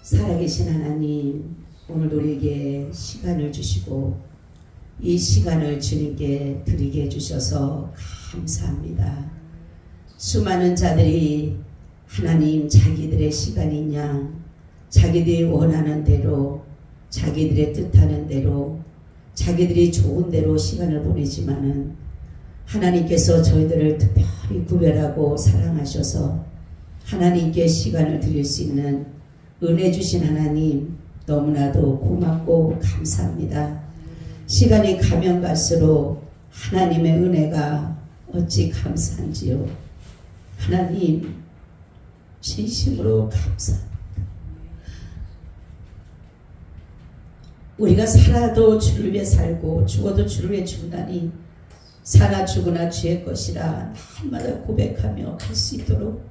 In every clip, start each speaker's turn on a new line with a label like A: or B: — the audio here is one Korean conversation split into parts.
A: 살아계신 하나님, 오늘도 우리에게 시간을 주시고 이 시간을 주님께 드리게 해주셔서 감사합니다. 수많은 자들이 하나님 자기들의 시간인 양 자기들이 원하는 대로 자기들의 뜻하는 대로 자기들이 좋은 대로 시간을 보내지만은 하나님께서 저희들을 특별히 구별하고 사랑하셔서 하나님께 시간을 드릴 수 있는 은혜 주신 하나님 너무나도 고맙고 감사합니다. 시간이 가면 갈수록 하나님의 은혜가 어찌 감사한지요. 하나님 진심으로 감사합니다. 우리가 살아도 주를 위해 살고 죽어도 주를 위해 죽다니 사나 죽으나 주의 것이라 날마다 고백하며 갈 수 있도록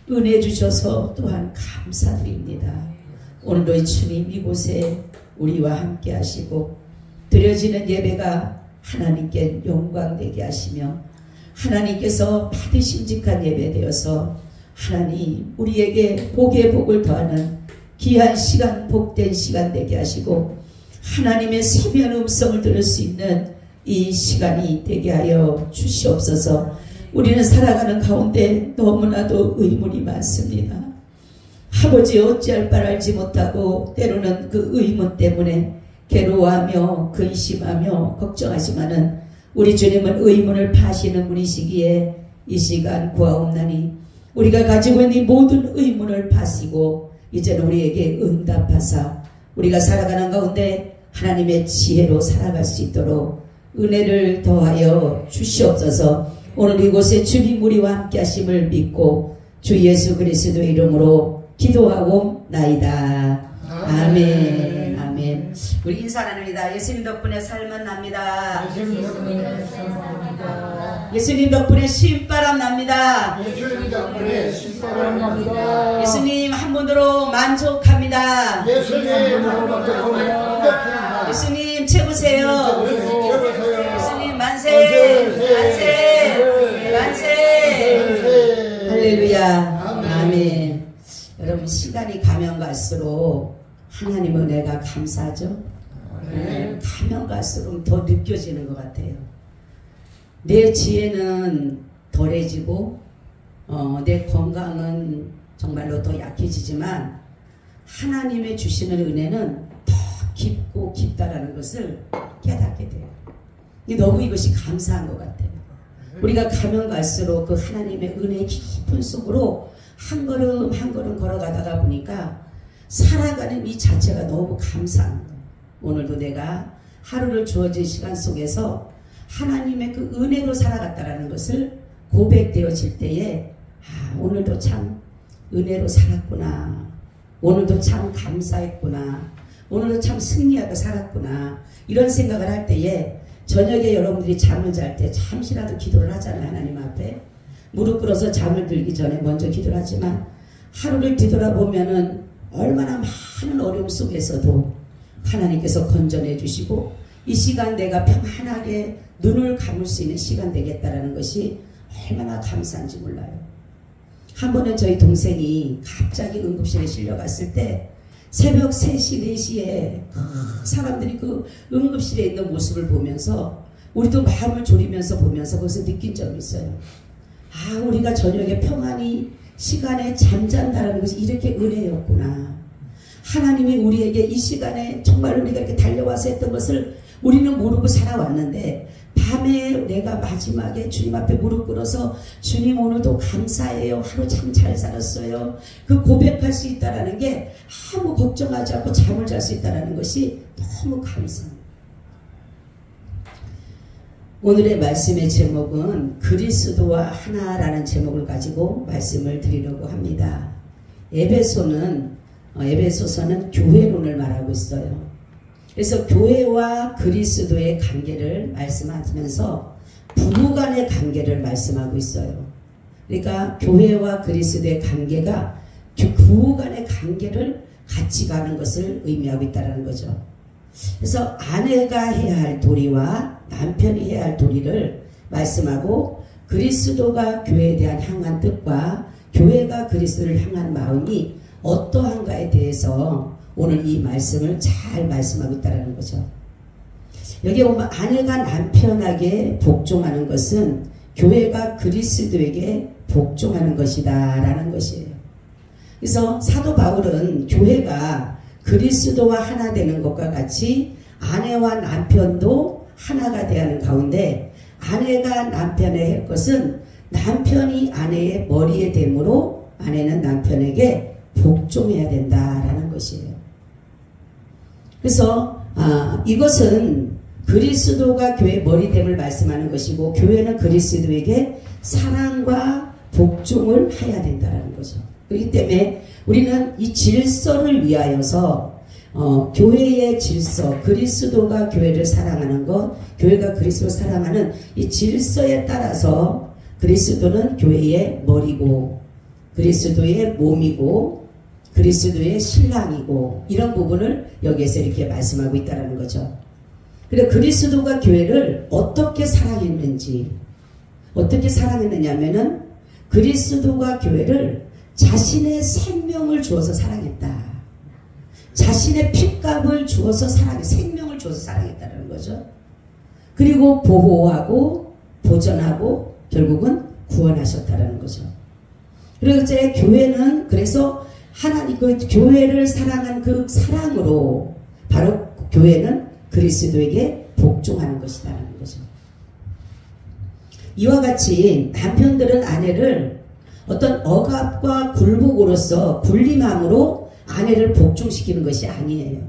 A: 은혜 주셔서 또한 감사드립니다. 오늘도 이 주님 이곳에 우리와 함께 하시고 드려지는 예배가 하나님께 영광되게 하시며 하나님께서 받으심직한 예배 되어서 하나님 우리에게 복의 복을 더하는 귀한 시간 복된 시간 되게 하시고 하나님의 세미한 음성을 들을 수 있는 이 시간이 되게 하여 주시옵소서. 우리는 살아가는 가운데 너무나도 의문이 많습니다. 아버지 어찌할 바를 알지 못하고 때로는 그 의문 때문에 괴로워하며 근심하며 걱정하지만은 우리 주님은 의문을 파시는 분이시기에 이 시간 구하옵나니 우리가 가지고 있는 이 모든 의문을 파시고 이제는 우리에게 응답하사 우리가 살아가는 가운데 하나님의 지혜로 살아갈 수 있도록 은혜를 더하여 주시옵소서. 오늘 이곳에 주님 우리와 함께 하심을 믿고 주 예수 그리스도의 이름으로 기도하고 나이다. 아멘. 아멘. 우리 인사 나눕니다. 예수님 덕분에 살만 납니다. 예수님 덕분에 신바람 납니다.
B: 예수님 덕분에 신바람 납니다.
A: 예수님 한 분으로 만족합니다.
B: 예수님 한 분으로 만족합니다.
A: 예수님 최고세요. 예수님 만세. 할렐루야. 아멘. 여러분 시간이 가면 갈수록 하나님 은혜가 감사하죠. 가면 갈수록 더 느껴지는 것 같아요. 내 지혜는 덜해지고 내 건강은 정말로 더 약해지지만 하나님의 주시는 은혜는 더 깊고 깊다라는 것을 깨닫게 돼요. 너무 이것이 감사한 것 같아요. 우리가 가면 갈수록 그 하나님의 은혜 깊은 속으로 한 걸음 한 걸음 걸어가다가 보니까 살아가는 이 자체가 너무 감사한 거예요. 오늘도 내가 하루를 주어진 시간 속에서 하나님의 그 은혜로 살아갔다라는 것을 고백되어질 때에 오늘도 참 은혜로 살았구나. 오늘도 참 감사했구나. 오늘도 참 승리하고 살았구나. 이런 생각을 할 때에 저녁에 여러분들이 잠을 잘 때 잠시라도 기도를 하잖아요. 하나님 앞에 무릎 꿇어서 잠을 들기 전에 먼저 기도를 하지만 하루를 뒤돌아보면은 얼마나 많은 어려움 속에서도 하나님께서 건져내 주시고 이 시간 내가 평안하게 눈을 감을 수 있는 시간 되겠다라는 것이 얼마나 감사한지 몰라요. 한 번은 저희 동생이 갑자기 응급실에 실려갔을 때 새벽 3시, 4시에 사람들이 그 응급실에 있는 모습을 보면서 우리도 마음을 졸이면서 보면서 거기서 느낀 점이 있어요. 우리가 저녁에 평안히 시간에 잠잔다라는 것이 이렇게 은혜였구나. 하나님이 우리에게 이 시간에 정말 우리가 이렇게 달려와서 했던 것을 우리는 모르고 살아왔는데 밤에 내가 마지막에 주님 앞에 무릎 꿇어서 주님 오늘도 감사해요. 하루 참 잘 살았어요. 그 고백할 수 있다는 게 아무 걱정하지 않고 잠을 잘 수 있다는 것이 너무 감사합니다. 오늘의 말씀의 제목은 그리스도와 하나라는 제목을 가지고 말씀을 드리려고 합니다. 에베소서는 교회론을 말하고 있어요. 그래서 교회와 그리스도의 관계를 말씀하면서 부부간의 관계를 말씀하고 있어요. 그러니까 교회와 그리스도의 관계가 부부간의 관계를 같이 가는 것을 의미하고 있다는 거죠. 그래서 아내가 해야 할 도리와 남편이 해야 할 도리를 말씀하고 그리스도가 교회에 대한 향한 뜻과 교회가 그리스도를 향한 마음이 어떠한가에 대해서 오늘 이 말씀을 잘 말씀하고 있다는 거죠. 여기 보면 아내가 남편에게 복종하는 것은 교회가 그리스도에게 복종하는 것이다 라는 것이에요. 그래서 사도 바울은 교회가 그리스도와 하나 되는 것과 같이 아내와 남편도 하나가 되는 가운데 아내가 남편에 할 것은 남편이 아내의 머리에 되므로 아내는 남편에게 복종해야 된다라는 것이에요. 그래서 이것은 그리스도가 교회의 머리됨을 말씀하는 것이고 교회는 그리스도에게 사랑과 복종을 해야 된다는 거죠. 그렇기 때문에 우리는 이 질서를 위하여서 교회의 질서, 그리스도가 교회를 사랑하는 것, 교회가 그리스도를 사랑하는 이 질서에 따라서 그리스도는 교회의 머리고 그리스도의 몸이고 그리스도의 신랑이고 이런 부분을 여기에서 이렇게 말씀하고 있다는 거죠. 그래서 그리스도가 교회를 어떻게 사랑했는지 어떻게 사랑했느냐면은 그리스도가 교회를 자신의 생명을 주어서 사랑했다. 자신의 핏값을 주어서 생명을 주어서 사랑했다는 거죠. 그리고 보호하고 보존하고 결국은 구원하셨다는 거죠. 그리고 이제 교회는 그래서 하나님 그 교회를 사랑한 그 사랑으로 바로 교회는 그리스도에게 복종하는 것이라는 거죠. 이와 같이 남편들은 아내를 어떤 억압과 굴복으로서 군림함으로 아내를 복종시키는 것이 아니에요.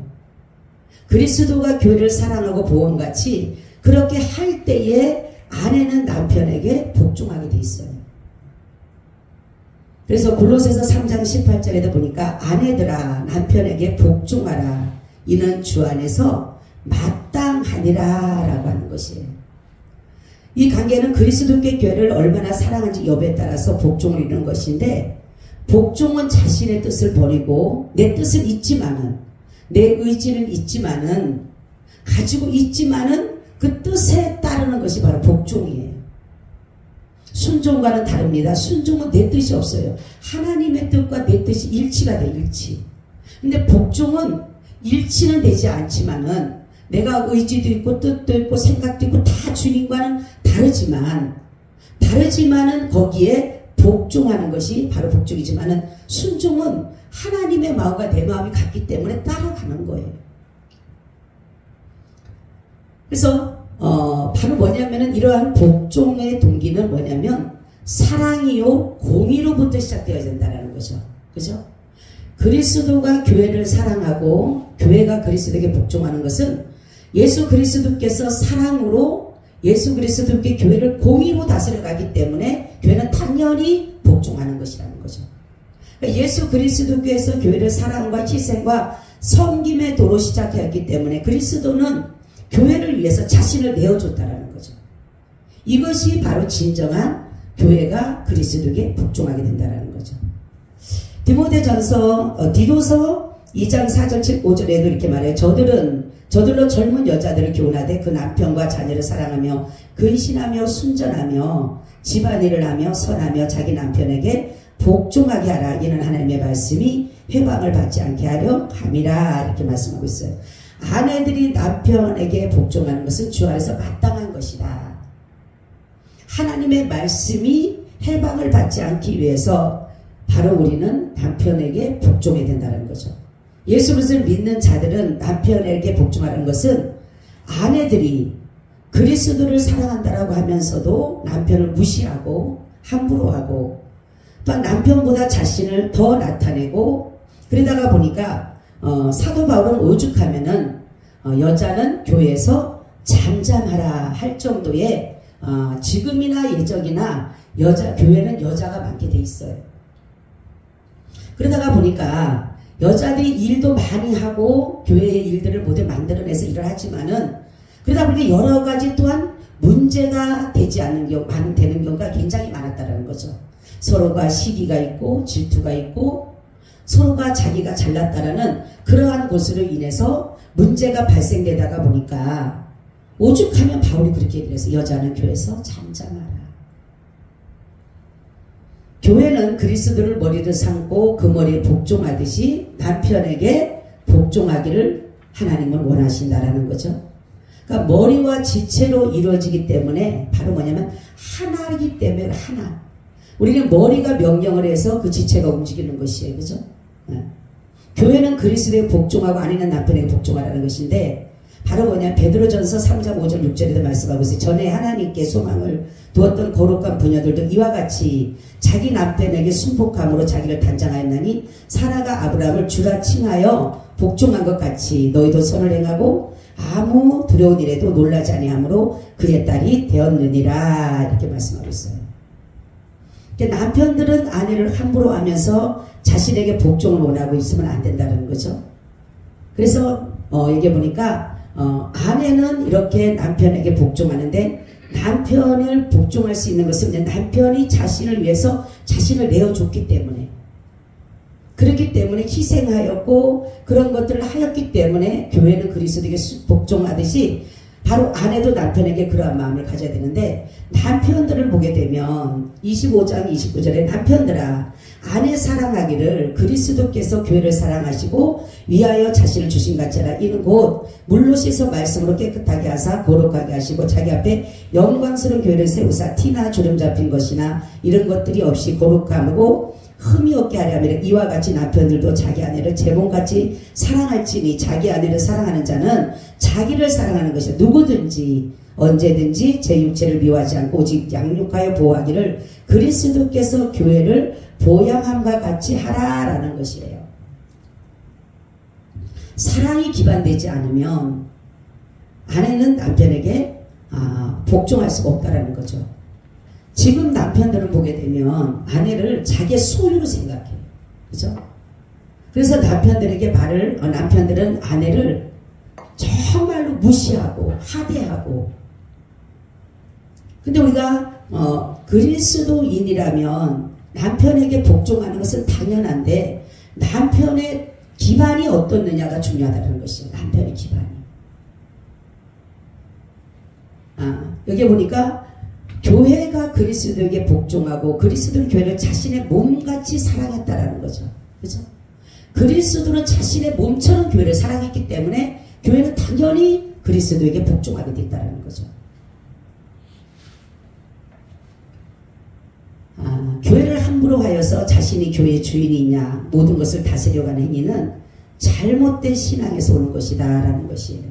A: 그리스도가 교회를 사랑하고 보험같이 그렇게 할 때에 아내는 남편에게 복종하게 돼 있어요. 그래서 골로새서 3장 18절에도 보니까 아내들아 남편에게 복종하라 이는 주 안에서 마땅하니라 라고 하는 것이에요. 이 관계는 그리스도께 교회를 얼마나 사랑한지 여부에 따라서 복종을 이루는 것인데 복종은 자신의 뜻을 버리고 내 뜻은 있지만은 내 의지는 있지만은 가지고 있지만은 그 뜻에 따르는 것이 바로 복종이에요. 순종과는 다릅니다. 순종은 내 뜻이 없어요. 하나님의 뜻과 내 뜻이 일치가 돼 일치. 근데 복종은 일치는 되지 않지만은 내가 의지도 있고 뜻도 있고 생각도 있고 다 주님과는 다르지만은 거기에 복종하는 것이 바로 복종이지만은 순종은 하나님의 마음과 내 마음이 같기 때문에 따라가는 거예요. 그래서 바로 뭐냐면은 이러한 복종의 동기는 뭐냐면 사랑이요 공의로부터 시작되어야 된다는 거죠. 그죠? 그리스도가 교회를 사랑하고 교회가 그리스도에게 복종하는 것은 예수 그리스도께서 사랑으로 예수 그리스도께 교회를 공의로 다스려가기 때문에 교회는 당연히 복종하는 것이라는 거죠. 그러니까 예수 그리스도께서 교회를 사랑과 희생과 섬김의 도로 시작했기 때문에 그리스도는 교회를 위해서 자신을 내어줬다는 거죠. 이것이 바로 진정한 교회가 그리스도에게 복종하게 된다는 거죠. 디모데전서 디도서 2장 4절 5절에도 이렇게 말해요. 저들로 젊은 여자들을 교훈하되 그 남편과 자녀를 사랑하며 근신하며 순전하며 집안일을 하며 선하며 자기 남편에게 복종하게 하라. 이는 하나님의 말씀이 회방을 받지 않게 하려 함이라. 이렇게 말씀하고 있어요. 아내들이 남편에게 복종하는 것은 주 안에서 마땅한 것이다. 하나님의 말씀이 해방을 받지 않기 위해서 바로 우리는 남편에게 복종해야 된다는 거죠. 예수 그리스도를 믿는 자들은 남편에게 복종하는 것은 아내들이 그리스도를 사랑한다라고 하면서도 남편을 무시하고 함부로 하고 또한 남편보다 자신을 더 나타내고 그러다가 보니까 사도 바울은 오죽하면은 여자는 교회에서 잠잠하라 할 정도의 지금이나 예적이나 교회는 여자가 많게 돼 있어요. 그러다가 보니까 여자들이 일도 많이 하고 교회의 일들을 모두 만들어내서 일을 하지만은 그러다 보니까 여러 가지 또한 문제가 되지 않는 되는 경우가 굉장히 많았다는 거죠. 서로가 시기가 있고 질투가 있고 서로가 자기가 잘났다라는 그러한 것으로 인해서 문제가 발생되다가 보니까 오죽하면 바울이 그렇게 얘기를 해서 여자는 교회에서 잠잠하라. 교회는 그리스도를 머리로 삼고 그 머리에 복종하듯이 남편에게 복종하기를 하나님은 원하신다라는 거죠. 그러니까 머리와 지체로 이루어지기 때문에 바로 뭐냐면 하나이기 때문에 하나. 우리는 머리가 명령을 해서 그 지체가 움직이는 것이에요. 그죠? 네. 교회는 그리스도에 복종하고 아내는 남편에게 복종하라는 것인데 바로 뭐냐 베드로전서 3장 5절 6절에도 말씀하고 있어요. 전에 하나님께 소망을 두었던 거룩한 부녀들도 이와 같이 자기 남편에게 순복함으로 자기를 단장하였나니 사라가 아브라함을 주라 칭하여 복종한 것 같이 너희도 선을 행하고 아무 두려운 일에도 놀라지 아니하므로 그의 딸이 되었느니라 이렇게 말씀하고 있어요. 남편들은 아내를 함부로 하면서 자신에게 복종을 원하고 있으면 안 된다는 거죠. 그래서 여기 보니까 아내는 이렇게 남편에게 복종하는데 남편을 복종할 수 있는 것은 남편이 자신을 위해서 자신을 내어줬기 때문에 그렇기 때문에 희생하였고 그런 것들을 하였기 때문에 교회는 그리스도에게 복종하듯이 바로 아내도 남편에게 그러한 마음을 가져야 되는데 남편들을 보게 되면 25장 29절에 남편들아 아내 사랑하기를 그리스도께서 교회를 사랑하시고 위하여 자신을 주신 같이 하라. 이는 곧 물로 씻어 말씀으로 깨끗하게 하사 거룩하게 하시고 자기 앞에 영광스러운 교회를 세우사 티나 주름 잡힌 것이나 이런 것들이 없이 거룩하고 흠이 없게 하려면 이와 같이 남편들도 자기 아내를 제 몸같이 사랑할지니 자기 아내를 사랑하는 자는 자기를 사랑하는 것이다. 누구든지 언제든지 제 육체를 미워하지 않고 오직 양육하여 보호하기를 그리스도께서 교회를 보양함과 같이 하라라는 것이에요. 사랑이 기반되지 않으면 아내는 남편에게 복종할 수가 없다라는 거죠. 지금 남편들을 보게 되면 아내를 자기의 소유로 생각해요. 그죠? 그래서 남편들은 아내를 정말로 무시하고 하대하고 근데 우리가 그리스도인이라면 남편에게 복종하는 것은 당연한데 남편의 기반이 어떻느냐가 중요하다는 것이에요. 남편의 기반이. 여기 보니까 교회가 그리스도에게 복종하고 그리스도는 교회를 자신의 몸같이 사랑했다라는 거죠. 그죠? 그리스도는 자신의 몸처럼 교회를 사랑했기 때문에 교회는 당연히 그리스도에게 복종하게 됐다라는 거죠. 교회를 함부로 하여서 자신이 교회의 주인이냐 모든 것을 다스려가는 행위는 잘못된 신앙에서 오는 것이다 라는 것이에요.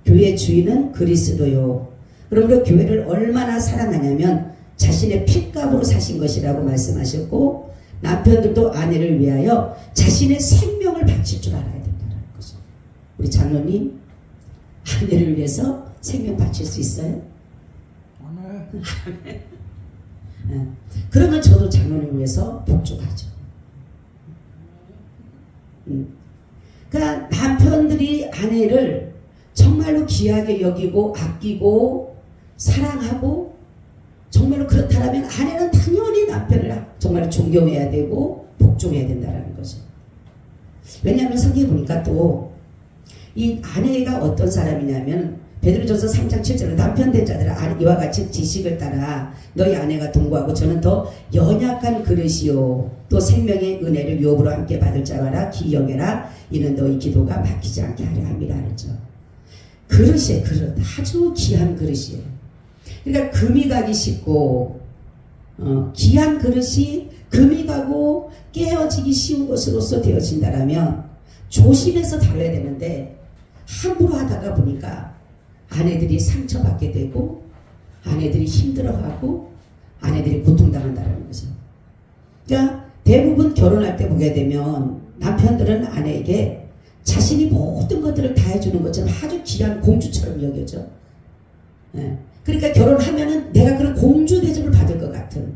A: 교회의 주인은 그리스도요. 그러므로 교회를 얼마나 사랑하냐면 자신의 핏값으로 사신 것이라고 말씀하셨고 남편들도 아내를 위하여 자신의 생명을 바칠 줄 알아야 된다는 거죠. 우리 장로님 아내를 위해서 생명 바칠 수 있어요? 아멘. 그러면 저도 장로님을 위해서 복종하죠. 그러니까 남편들이 아내를 정말로 귀하게 여기고 아끼고 사랑하고 정말로 그렇다면 아내는 당연히 남편을 정말 존경해야 되고 복종해야 된다는 거죠. 왜냐하면 성경에 보니까 또 이 아내가 어떤 사람이냐면 베드로전서 3장 7절에 남편 된 자들아 이와 같이 지식을 따라 너희 아내가 동거하고 저는 더 연약한 그릇이요 또 생명의 은혜를 유업으로 함께 받을 자마다 기여해라 이는 너희 기도가 막히지 않게 하려 함이라 하죠. 그릇이에요. 그릇. 아주 귀한 그릇이에요. 그러니까 금이 가기 쉽고 귀한 그릇이 금이 가고 깨어지기 쉬운 것으로서 되어진다라면 조심해서 다뤄야 되는데 함부로 하다가 보니까 아내들이 상처받게 되고 아내들이 힘들어하고 아내들이 고통당한다는 거죠. 그러니까 대부분 결혼할 때 보게 되면 남편들은 아내에게 자신이 모든 것들을 다 해주는 것처럼 아주 귀한 공주처럼 여겨져. 그러니까 결혼하면은 내가 그런 공주 대접을 받을 것 같은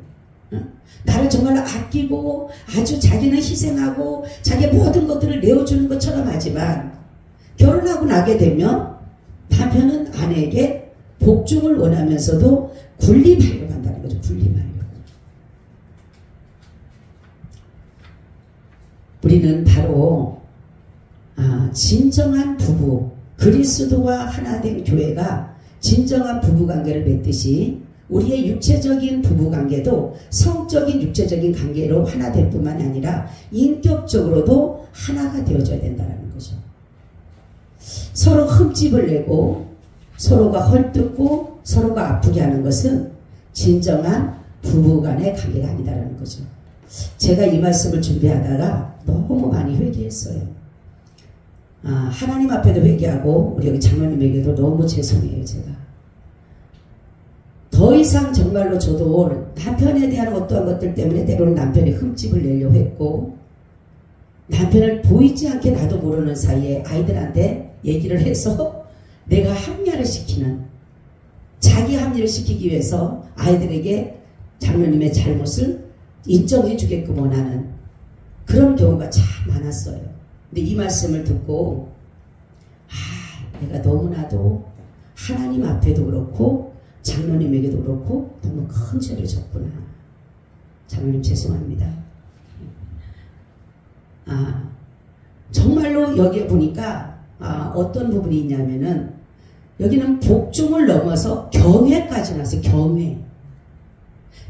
A: 나를 정말로 아끼고 아주 자기는 희생하고 자기의 모든 것들을 내어주는 것처럼 하지만 결혼하고 나게 되면 남편은 아내에게 복종을 원하면서도 군림하려고 한다는 거죠. 군림하려고. 우리는 바로 진정한 부부, 그리스도와 하나 된 교회가 진정한 부부관계를 맺듯이 우리의 육체적인 부부관계도 성적인 육체적인 관계로 하나 될 뿐만 아니라 인격적으로도 하나가 되어져야 된다는 거죠. 서로 흠집을 내고 서로가 헐뜯고 서로가 아프게 하는 것은 진정한 부부간의 관계가 아니다라는 거죠. 제가 이 말씀을 준비하다가 너무 많이 회개했어요. 하나님 앞에도 회개하고 우리 여기 장로님에게도 너무 죄송해요. 제가 더 이상 정말로 저도 남편에 대한 어떠한 것들 때문에 때로는 남편이 흠집을 내려고 했고, 남편을 보이지 않게 나도 모르는 사이에 아이들한테 얘기를 해서 내가 합리화를 시키는, 자기 합리를 시키기 위해서 아이들에게 장로님의 잘못을 인정해 주게끔 원하는 그런 경우가 참 많았어요. 근데 이 말씀을 듣고 내가 너무나도 하나님 앞에도 그렇고 장로님에게도 그렇고 너무 큰 죄를 졌구나. 장로님 죄송합니다. 정말로 여기에 보니까 어떤 부분이 있냐면은 여기는 복종을 넘어서 경외까지 나서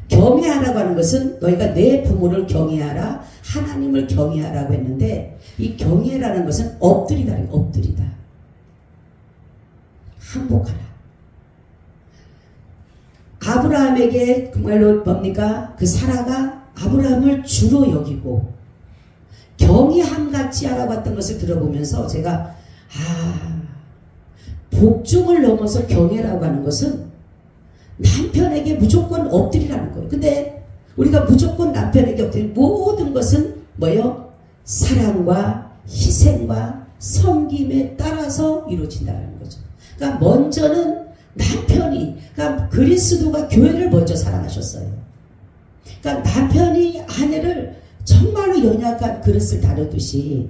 A: 경외하라고 하는 것은 너희가 내 부모를 경외하라, 하나님을 경외하라고 했는데, 이 경외라는 것은 엎드리다. 항복하라. 아브라함에게 정말로 뭡니까? 그 사라가 아브라함을 주로 여기고 경외함같이 하라고 했던 것을 들어보면서 제가 복종을 넘어서 경외라고 하는 것은 남편에게 무조건 엎드리라는 거예요. 근데 우리가 무조건 남편에게 엎드리는 모든 것은 뭐예요? 사랑과 희생과 섬김에 따라서 이루어진다는 거죠. 그러니까 먼저는 남편이, 그러니까 그리스도가 교회를 먼저 사랑하셨어요. 그러니까 남편이 아내를 정말로 연약한 그릇을 다루듯이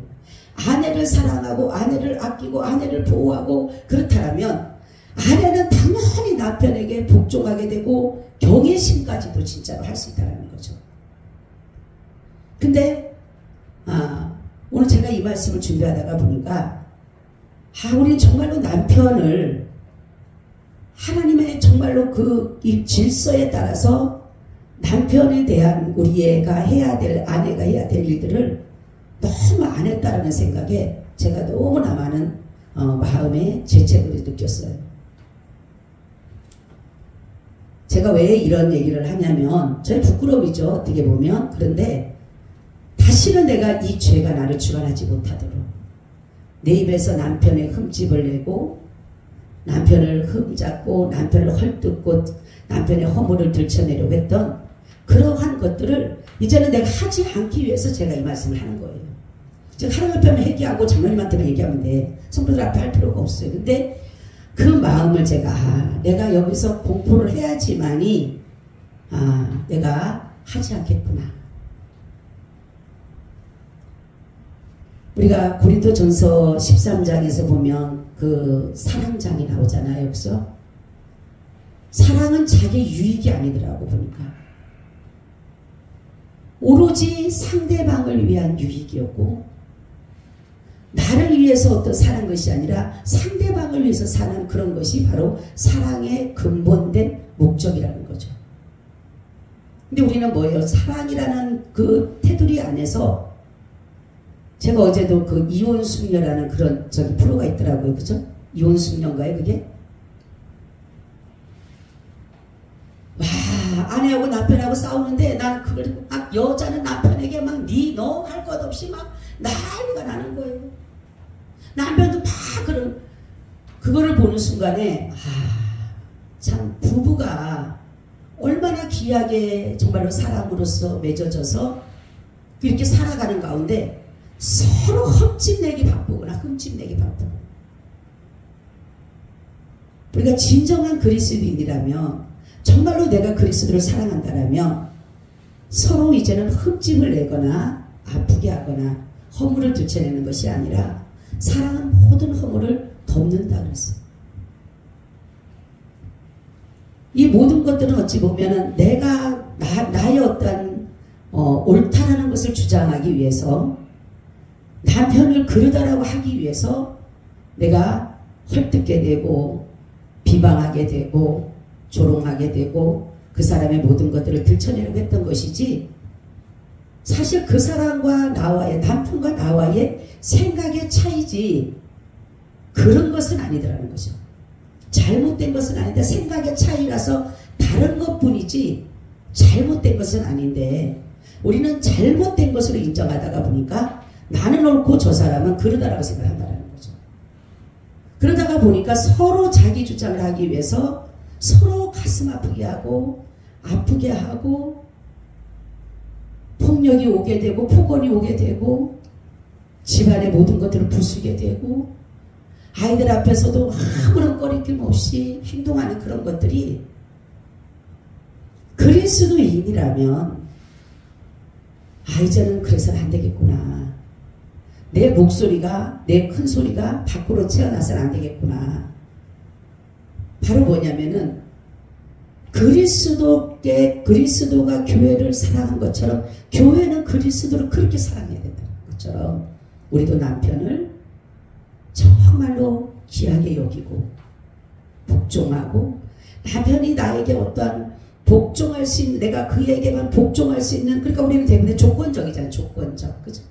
A: 아내를 사랑하고 아내를 아끼고 아내를 보호하고 그렇다면 아내는 당연히 남편에게 복종하게 되고 경외심까지도 진짜로 할 수 있다는 거죠. 근데 오늘 제가 이 말씀을 준비하다가 보니까 우리는 정말로 남편을 하나님의 정말로 이 질서에 따라서 남편에 대한 우리 애가 해야 될, 아내가 해야 될 일들을 너무 안 했다라는 생각에 제가 너무나 많은 마음의 죄책을 느꼈어요. 제가 왜 이런 얘기를 하냐면 저희 부끄러움이죠, 어떻게 보면. 그런데 다시는 내가 이 죄가 나를 주관하지 못하도록 내 입에서 남편의 흠집을 내고 남편을 흠잡고 남편을 헐뜯고 남편의 허물을 들춰내려고 했던 그러한 것들을 이제는 내가 하지 않기 위해서 제가 이 말씀을 하는 거예요. 제가 하나님 앞에만 얘기하고 장로님한테만 얘기하면 돼. 성도들 앞에 할 필요가 없어요. 근데 그 마음을 제가 내가 여기서 공포를 해야지만이 내가 하지 않겠구나. 우리가 고린도전서 13장에서 보면 그 사랑장이 나오잖아요. 여기서 사랑은 자기 유익이 아니더라고 보니까 오로지 상대방을 위한 유익이었고 나를 위해서 어떤 사는 것이 아니라 상대방을 위해서 사는 그런 것이 바로 사랑의 근본된 목적이라는 거죠. 근데 우리는 뭐예요? 사랑이라는 그 테두리 안에서 제가 어제도 그 이혼 숙녀라는 그런 프로가 있더라고요. 그죠? 이혼 숙녀인가요, 그게? 아내하고 남편하고 싸우는데 난 그걸 막 여자는 남편에게 막 니 너 할 것 없이 막 난리가 나는 거예요. 남편도 막 그거를 보는 순간에 참 부부가 얼마나 귀하게 정말로 사랑으로서 맺어져서 이렇게 살아가는 가운데 서로 흠집내기 바쁘구나. 흠집내기 바쁘고 우리가 진정한 그리스도인이라면 정말로 내가 그리스도를 사랑한다라면 서로 이제는 흠집을 내거나 아프게 하거나 허물을 들춰내는 것이 아니라 사랑은 모든 허물을 덮는다 그랬어요. 이 모든 것들은 어찌 보면은 내가 나의 어떤 옳다라는 것을 주장하기 위해서 남편을 그러다라고 하기 위해서 내가 헐뜯게 되고 비방하게 되고 조롱하게 되고 그 사람의 모든 것들을 들춰내려고 했던 것이지, 사실 그 사람과 나와의, 남편과 나와의 생각의 차이지 그런 것은 아니더라는 거죠. 잘못된 것은 아닌데 생각의 차이라서 다른 것뿐이지 잘못된 것은 아닌데, 우리는 잘못된 것으로 인정하다가 보니까 나는 옳고 저 사람은 그러다라고 생각한다는 거죠. 그러다가 보니까 서로 자기 주장을 하기 위해서 서로 가슴 아프게 하고 아프게 하고 폭력이 오게 되고 폭언이 오게 되고 집안의 모든 것들을 부수게 되고 아이들 앞에서도 아무런 꺼리낌 없이 행동하는 그런 것들이, 그리스도인이라면 이제는 그래서는 안 되겠구나. 내 목소리가, 내 큰 소리가 밖으로 튀어나서는 안 되겠구나. 바로 뭐냐면은 그리스도가 교회를 사랑한 것처럼 교회는 그리스도를 그렇게 사랑해야 된다는 것처럼 우리도 남편을 정말로 귀하게 여기고 복종하고, 남편이 나에게 어떠한 복종할 수 있는, 내가 그에게만 복종할 수 있는, 그러니까 우리는 대부분 조건적이잖아요. 조건적. 그죠?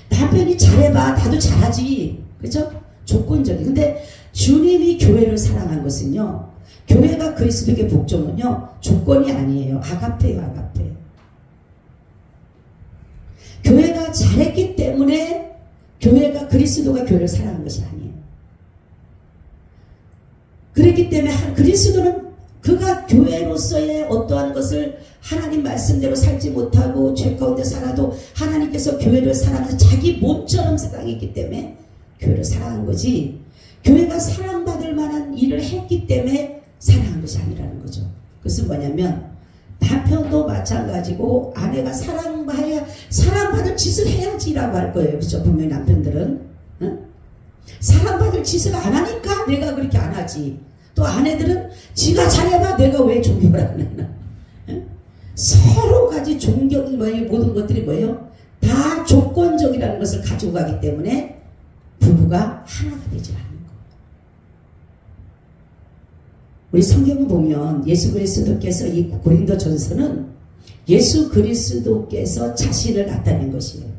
A: 남편이 잘해봐. 나도 잘하지. 그죠? 조건적이. 근데 주님이 교회를 사랑한 것은요, 교회가 그리스도에게 복종은요, 조건이 아니에요. 아가페예요. 아가페. 교회가 잘했기 때문에 그리스도가 교회를 사랑한 것이 아니에요. 그렇기 때문에 그리스도는 그가 교회로서의 어떠한 것을 하나님 말씀대로 살지 못하고 죄 가운데 살아도 하나님께서 교회를 사랑해서 자기 몸처럼 사랑했기 때문에 교회를 사랑한 거지, 교회가 사랑받을 만한 일을 했기 때문에 사랑한 것이 아니라는 거죠. 그것은 뭐냐면 남편도 마찬가지고 아내가 사랑받을 짓을 해야지라고 할 거예요. 그렇죠? 분명히 남편들은 사랑받을 짓을 안 하니까 내가 그렇게 안 하지. 또 아내들은 지가 잘해봐 내가 왜 존경을 안 하나. 서로 가지 존경이 뭐예요? 모든 것들이 뭐예요? 다 조건적이라는 것을 가지고 가기 때문에 부부가 하나가 되지 않는 거예요. 우리 성경을 보면 예수 그리스도께서 이 고린도전서는 예수 그리스도께서 자신을 나타낸 것이에요.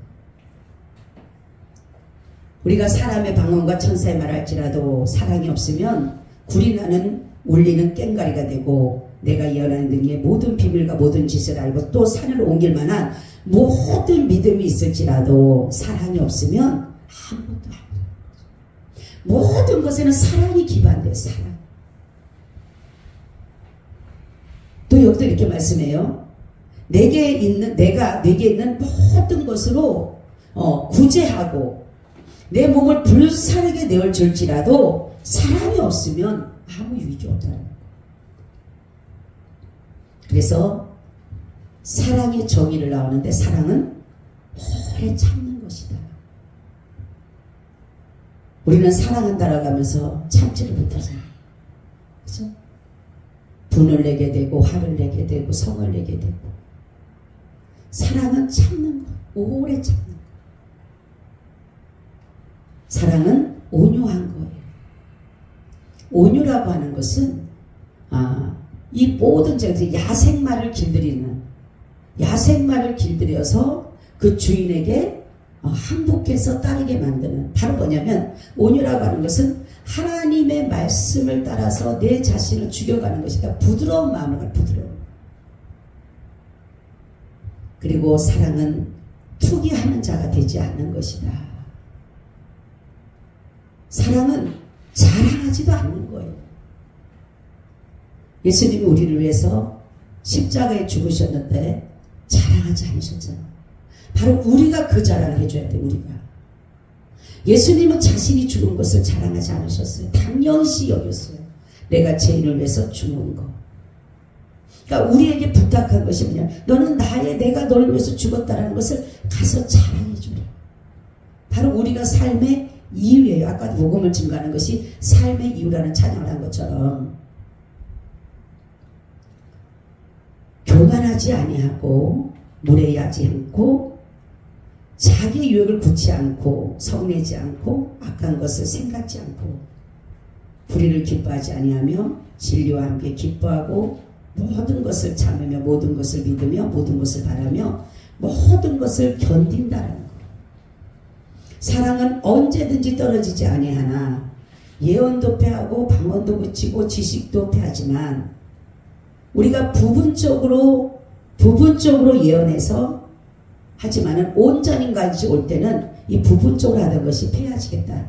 A: 우리가 사람의 방언과 천사의 말할지라도 사랑이 없으면 굴이 나는 울리는 깽가리가 되고, 내가 예언하는 등의 모든 비밀과 모든 짓을 알고 또 산을 옮길 만한 모든 믿음이 있을지라도 사랑이 없으면 아무것도 아니에요. 모든 것에는 사랑이 기반돼요. 사랑. 또 여기도 이렇게 말씀해요. 내게 있는 모든 것으로 구제하고 내 몸을 불사르게 내어 줄지라도 사랑이 없으면 아무 유익이 없다는 거예요. 그래서 사랑의 정의를 나오는데, 사랑은 오래 참는 것이다. 우리는 사랑한다라고 하면서 참지를 못하잖아요. 그죠? 분을 내게 되고 화를 내게 되고 성을 내게 되고. 사랑은 참는 것, 오래 참는 것. 사랑은 온유한 거예요. 온유라고 하는 것은 이 모든 야생마를 길들여서 그 주인에게 항복해서 따르게 만드는, 바로 뭐냐면 온유라고 하는 것은 하나님의 말씀을 따라서 내 자신을 죽여가는 것이다. 부드러운 마음을 가진 부드러움. 그리고 사랑은 투기하는 자가 되지 않는 것이다. 사랑은 자랑하지도 않는 거예요. 예수님이 우리를 위해서 십자가에 죽으셨는데 자랑하지 않으셨잖아요. 바로 우리가 그 자랑을 해줘야 돼. 우리가. 예수님은 자신이 죽은 것을 자랑하지 않으셨어요. 당연시 여겼어요. 내가 죄인을 위해서 죽은 거. 그러니까 우리에게 부탁한 것이 뭐냐, 너는 내가 너를 위해서 죽었다는 것을 가서 자랑해주라. 바로 우리가 삶의 이유예요. 아까 복음을 증거하는 것이 삶의 이유라는 찬양을 한 것처럼, 교만하지 아니하고 무례하지 않고 자기 유익을 굳지 않고 성내지 않고 악한 것을 생각지 않고 불의를 기뻐하지 아니하며 진리와 함께 기뻐하고 모든 것을 참으며 모든 것을 믿으며 모든 것을 바라며 모든 것을 견딘다라는 거. 사랑은 언제든지 떨어지지 아니하나 예언도 패하고 방언도 그치고 지식도 패하지만 우리가 부분적으로 예언해서 하지만은 온전인까지 올 때는 이 부분적으로 하던 것이 패해지겠다.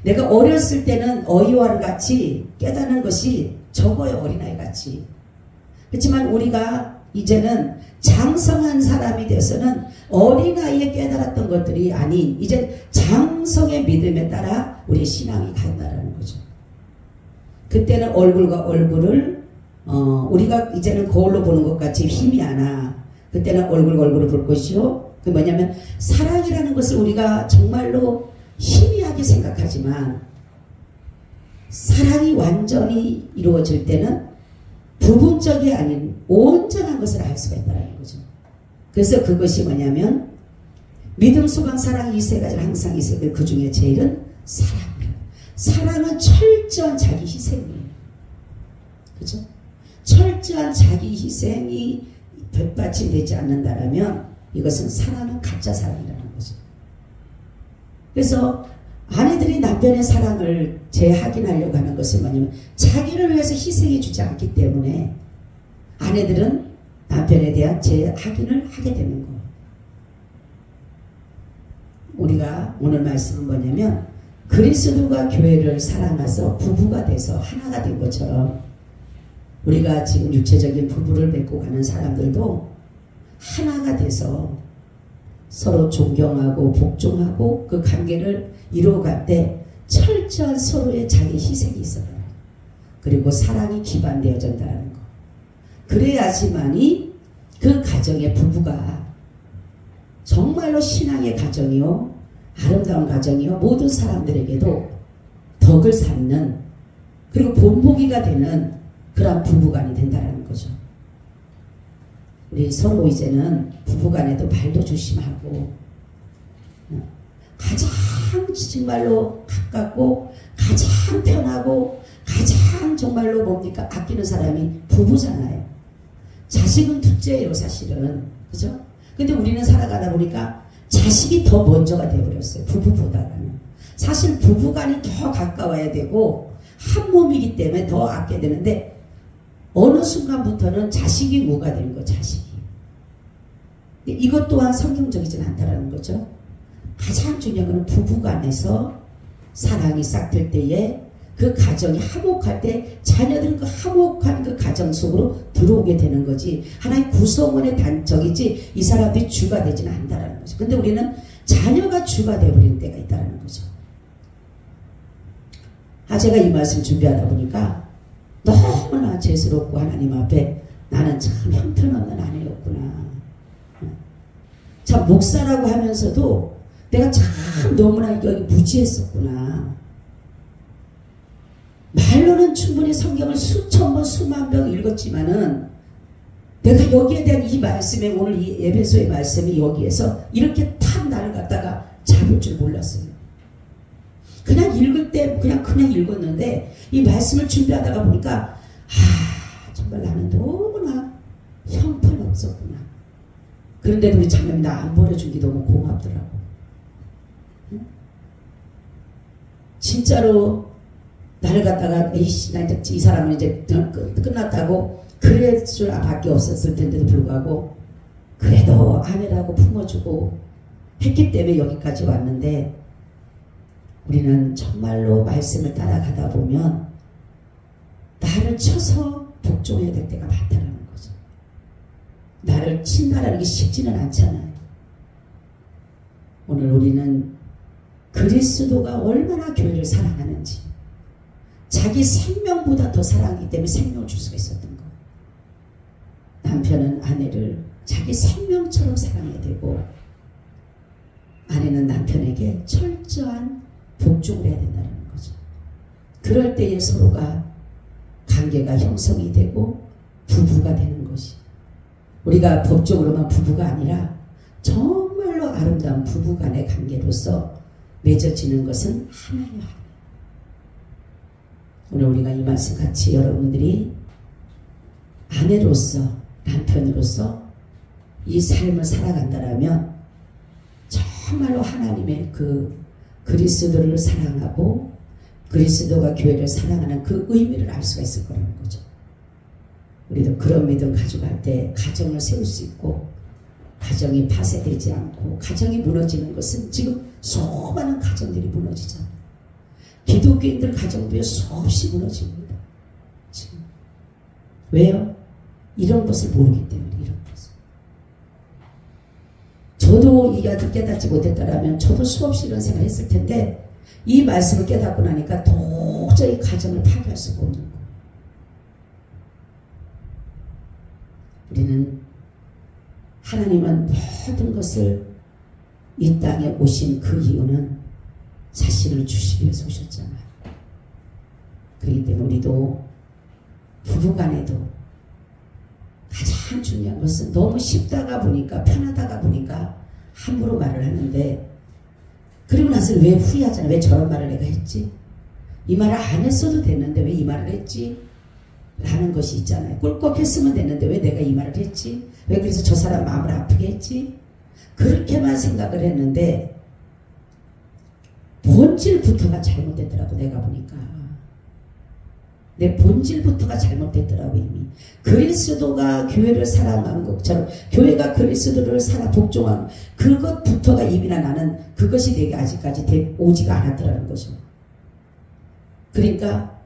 A: 내가 어렸을 때는 어이와 같이 깨닫는 것이 적어요. 어린아이 같이. 그렇지만 우리가 이제는 장성한 사람이 돼서는 어린아이에 깨달았던 것들이 아닌 이제 장성의 믿음에 따라 우리의 신앙이 간다라는 거죠. 그때는 얼굴과 얼굴을 우리가 이제는 거울로 보는 것 같이 힘이 안 나. 그때는 얼굴과 얼굴을 볼 것이요. 그 뭐냐면 사랑이라는 것을 우리가 정말로 희미하게 생각하지만 사랑이 완전히 이루어질 때는 부분적이 아닌 온전한 것을 알 수가 있다는 거죠. 그래서 그것이 뭐냐면 믿음, 소망, 사랑 이 세 가지를 항상 있어야 돼. 그 중에 제일은 사랑이에요. 사랑은 철저한 자기 희생이에요. 그죠? 철저한 자기 희생이 뒷받침되지 않는다라면 이것은 사랑은 가짜 사랑이라는 거죠. 그래서 아내들이 남편의 사랑을 재확인하려고 하는 것은 뭐냐면 자기를 위해서 희생해 주지 않기 때문에 아내들은 남편에 대한 재확인을 하게 되는 거예요. 우리가 오늘 말씀은 뭐냐면 그리스도가 교회를 사랑해서 부부가 돼서 하나가 된 것처럼 우리가 지금 육체적인 부부를 맺고 가는 사람들도 하나가 돼서 서로 존경하고 복종하고 그 관계를 이루어갈 때 철저한 서로의 자기 희생이 있어요. 그리고 사랑이 기반되어진다는 거. 그래야지만이 그 가정의 부부가 정말로 신앙의 가정이요 아름다운 가정이요 모든 사람들에게도 덕을 쌓는 그리고 본보기가 되는 그런 부부간이 된다는 거죠. 우리 서로 이제는 부부간에도 말도 조심하고 가장 정말로 가깝고 가장 편하고 가장 정말로 뭡니까 아끼는 사람이 부부잖아요. 자식은 둘째예요 사실은. 그죠? 근데 우리는 살아가다 보니까 자식이 더 먼저가 되어버렸어요. 부부보다는. 사실 부부간이 더 가까워야 되고 한 몸이기 때문에 더 아껴야 되는데 어느 순간부터는 자식이 뭐가 되는 거예요. 자식이. 이것 또한 성경적이진 않다라는 거죠. 가장 중요한 건 부부간에서 사랑이 싹틀 때에 그 가정이 화목할 때 자녀들은 그 화목한 그 가정 속으로 들어오게 되는 거지 하나의 구성원의 단적이지 이 사람들이 주가 되지는 않다라는 거죠. 근데 우리는 자녀가 주가 되어버리는 때가 있다는 거죠. 제가 이 말씀 준비하다 보니까 너무나 죄스럽고 하나님 앞에 나는 참 형편없는 아내였구나. 참 목사라고 하면서도 내가 참 너무나 여기 무지했었구나. 말로는 충분히 성경을 수천 번 수만 번 읽었지만은 내가 여기에 대한 이 말씀에 오늘 이 에베소의 말씀이 여기에서 이렇게 탁 나를 갖다가 잡을 줄 몰랐어요. 그냥 읽을 때 그냥 읽었는데 이 말씀을 준비하다가 보니까 정말 나는 너무나 형편없었구나. 그런데도 우리 자매님 나 안 버려준 게 너무 고맙더라고. 응? 진짜로 나를 갖다가 에이씨 나 이제 이 사람은 이제 끝났다고 그럴 줄 밖에 없었을 텐데도 불구하고 그래도 아내라고 품어주고 했기 때문에 여기까지 왔는데 우리는 정말로 말씀을 따라가다 보면 나를 쳐서 복종해야 될 때가 많다는 거죠. 나를 친다라는 게 쉽지는 않잖아요. 오늘 우리는 그리스도가 얼마나 교회를 사랑하는지 자기 생명보다 더 사랑하기 때문에 생명을 줄 수가 있었던 거예요. 남편은 아내를 자기 생명처럼 사랑해야 되고 아내는 남편에게 철저한 복종을 해야 된다는 거죠. 그럴 때에 서로가 관계가 형성이 되고 부부가 되는 것이 우리가 법적으로만 부부가 아니라 정말로 아름다운 부부간의 관계로서 맺어지는 것은 하나요. 오늘 우리가 이 말씀 같이 여러분들이 아내로서 남편으로서 이 삶을 살아간다라면 정말로 하나님의 그 그리스도를 사랑하고 그리스도가 교회를 사랑하는 그 의미를 알 수가 있을 거라는 거죠. 우리도 그런 믿음 가져갈 때 가정을 세울 수 있고 가정이 파쇄되지 않고 가정이 무너지는 것은 지금 수많은 가정들이 무너지잖아요. 기독교인들 가정도요 수없이 무너집니다. 지금 왜요? 이런 것을 모르기 때문에 이런 것을. 저도 이게 아직 깨닫지 못했더라면 저도 수없이 이런 생각을 했을 텐데 이 말씀을 깨닫고 나니까 도저히 가정을 파괴할 수가 없는 거예요. 우리는 하나님은 모든 것을 이 땅에 오신 그 이유는 자신을 주시기 위해서 오셨잖아요. 그렇기 때문에 우리도 부부간에도 가장 중요한 것은 너무 쉽다가 보니까 편하다가 보니까 함부로 말을 하는데 그리고 나서 왜 후회하잖아. 왜 저런 말을 내가 했지? 이 말을 안 했어도 됐는데 왜 이 말을 했지? 라는 것이 있잖아요. 꿀꺽 했으면 됐는데 왜 내가 이 말을 했지? 왜 그래서 저 사람 마음을 아프게 했지? 그렇게만 생각을 했는데 본질부터가 잘못됐더라고. 내가 보니까 내 본질부터가 잘못됐더라고. 이미 그리스도가 교회를 사랑한 것처럼 교회가 그리스도를 복종한 그것부터가 이미 나는 그것이 내게 아직까지 오지가 않았더라는 거죠. 그러니까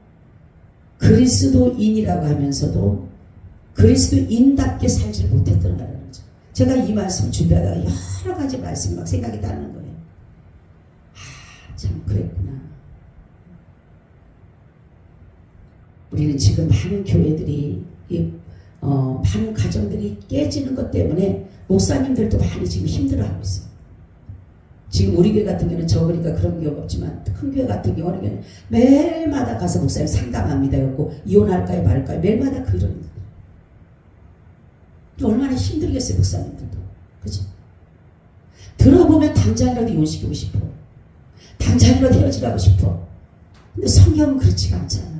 A: 그리스도인이라고 하면서도 그리스도인답게 살지 못했던 거라는 거죠. 제가 이 말씀 준비하다가 여러 가지 말씀이 막 생각이 나는 거예요. 참 그랬구나. 우리는 지금 많은 교회들이 많은 가정들이 깨지는 것 때문에 목사님들도 많이 지금 힘들어하고 있어요. 지금 우리 교회 같은 경우는 적으니까 그런 경우가 없지만 큰 교회 같은 경우는 매일마다 가서 목사님 상담합니다. 그래서 이혼할까요 말까요 매일마다 그런 얼마나 힘들겠어요. 목사님들도. 그죠? 들어보면 당장이라도 이혼시키고 싶어. 당장이라도 헤어지라고 싶어. 근데 성경은 그렇지가 않잖아.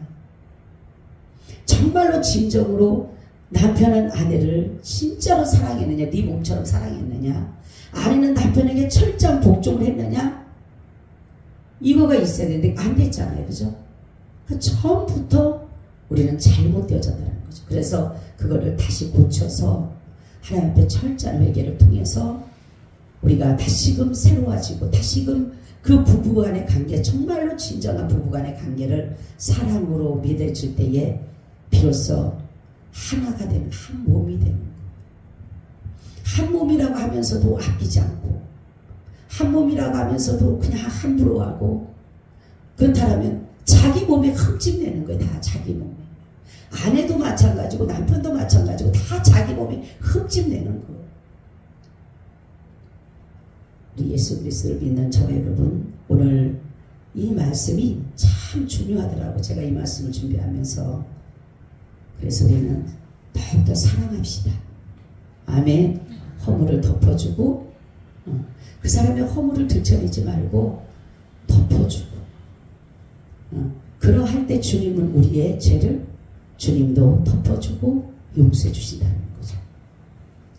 A: 정말로 진정으로 남편은 아내를 진짜로 사랑했느냐, 네 몸처럼 사랑했느냐, 아내는 남편에게 철저한 복종을 했느냐, 이거가 있어야 되는데 안 됐잖아요. 그죠? 그 처음부터 우리는 잘못되어졌다는 거죠. 그래서 그거를 다시 고쳐서 하나님 앞에 철저한 회개를 통해서 우리가 다시금 새로워지고 다시금 그 부부간의 관계, 정말로 진정한 부부간의 관계를 사랑으로 맺어줄 때에 비로소 하나가 되는, 한 몸이 되는 거예요. 한 몸이라고 하면서도 아끼지 않고, 한 몸이라고 하면서도 그냥 함부로 하고, 그렇다면 자기 몸에 흠집 내는 거예요. 다 자기 몸에. 아내도 마찬가지고 남편도 마찬가지고 다 자기 몸에 흠집 내는 거예요. 우리 예수 그리스도를 믿는 저 여러분, 오늘 이 말씀이 참 중요하더라고. 제가 이 말씀을 준비하면서. 그래서 우리는 더욱더 사랑합시다. 아멘. 허물을 덮어주고 그 사람의 허물을 들춰내지 말고 덮어주고 그러할 때 주님은 우리의 죄를 주님도 덮어주고 용서해 주신다는 거죠.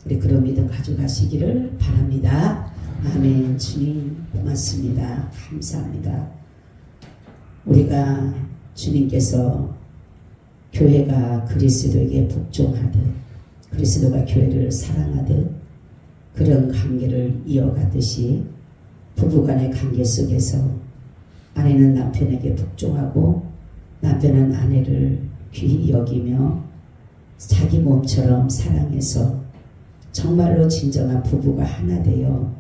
A: 우리 그런 믿음 가져가시기를 바랍니다. 아멘. 주님 고맙습니다. 감사합니다. 우리가 주님께서 교회가 그리스도에게 복종하듯 그리스도가 교회를 사랑하듯 그런 관계를 이어가듯이 부부간의 관계 속에서 아내는 남편에게 복종하고 남편은 아내를 귀히 여기며 자기 몸처럼 사랑해서 정말로 진정한 부부가 하나 되어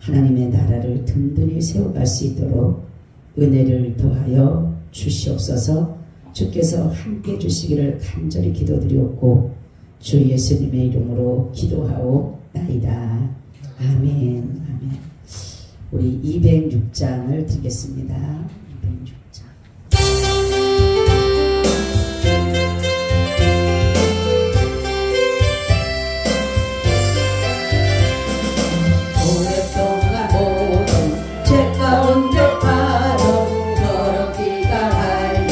A: 하나님의 나라를 든든히 세워갈 수 있도록 은혜를 더하여 주시옵소서. 주께서 함께 해주시기를 간절히 기도드리옵고 주 예수님의 이름으로 기도하옵나이다. 아멘. 아멘. 우리 206장을 드리겠습니다. 206장.
C: 오랫동안 모든 죄 가운데 바로 더럽기가 하여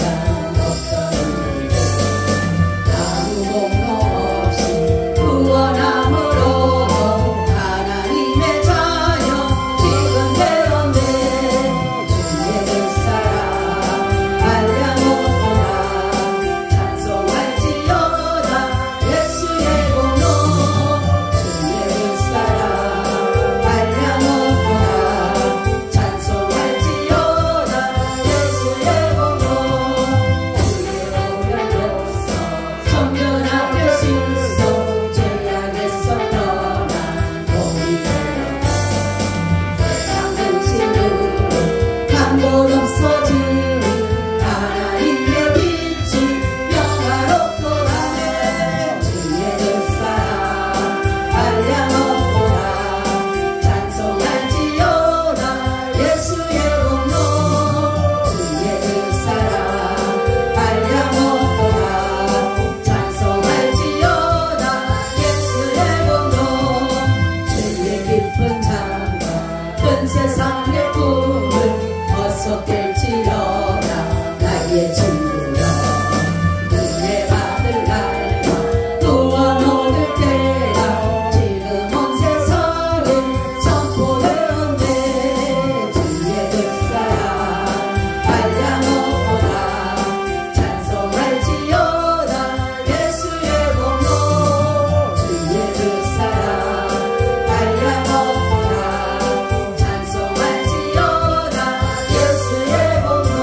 A: 세상의 꿈을 어서 깰지어다 나의 친구여 은혜 받을 날과 또한 얻을 때가 지금 온 세상에 선포되었네 주의 뜻사랑 빨려 먹어라 찬송할지어다 예수의 공로 주의 뜻사랑 빨려 먹어라 찬송할지어다 예수의 공로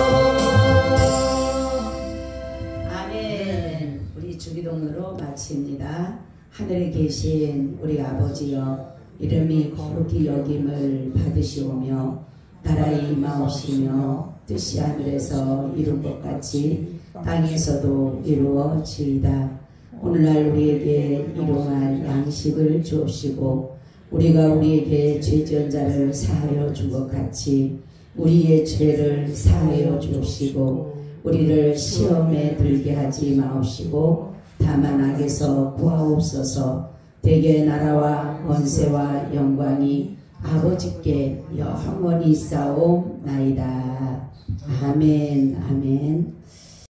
A: 아멘. 우리 주기도문으로 마칩니다. 하늘에 계신 우리 아버지여 이름이 거룩히 여김을 받으시오며 나라의 임하옵시며 뜻이 하늘에서 이룬 것 같이 땅에서도 이루어지이다. 오늘날 우리에게 일용할 양식을 주옵시고 우리가 우리에게 죄 지은 자를 사하여 준 것 같이 우리의 죄를 사하여 주옵시고 우리를 시험에 들게 하지 마옵시고 다만 악에서 구하옵소서. 대개 나라와 권세와 영광이 아버지께 영원히 있사옵나이다. 아멘 아멘.